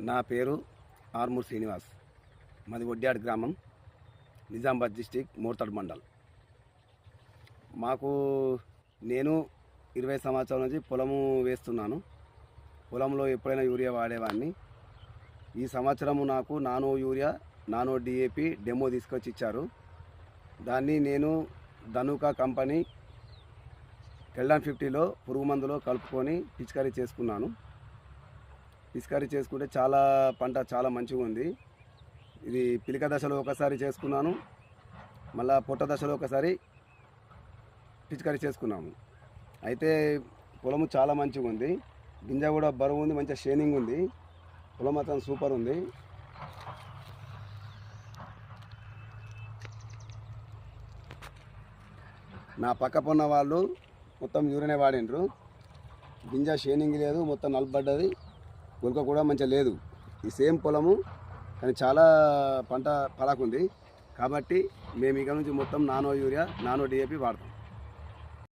నా పేరు ఆర్మూర్ శ్రీనివాస్. మాది ఒడ్యాడ్ గ్రామం, నిజామాబాద్ డిస్టిక్, మోర్తాడ్ మండల్. నేను 20 సంవత్సరాల నుంచి పొలము వేస్తున్నాను. పొలంలో ఎప్పుడైనా యూరియా వాడేవాడిని. ఈ సంవత్సరము నాకు nano urea, nano DAP demo తీసుకొచ్చి ఇచ్చారు. దాన్ని నేను ధనుకా కంపెనీ కెల్డాన్ 50లో పురుగు మందులో కలుపుకొని పిచికారీ చేసుకున్నాను. పిచికారీ చేసుకుంటే పంట చాలా మంచిగా ఉంది. ఇది పిలిక దశలో ఒకసారి చేసుకున్నాను, మళ్ళా పొట్ట దశలో ఒకసారి పిచికారీ చేసుకున్నాము. అయితే పొలము చాలా మంచిగా ఉంది, గింజ కూడా బరువు ఉంది, మంచిగా షేనింగ్ ఉంది, పొలం మొత్తం సూపర్ ఉంది. నా పక్క పొన్న వాళ్ళు మొత్తం యూరియనే వాడినరు. గింజ షేనింగ్ లేదు, మొత్తం నలబడ్డది, గుల్క కూడా మంచిగా లేదు. ఈ సేమ్ పొలము కానీ చాలా పంట పరాకుంది. కాబట్టి మేము ఇక నుంచి మొత్తం నానో యూరియా, నానో డిఏపి వాడతాం.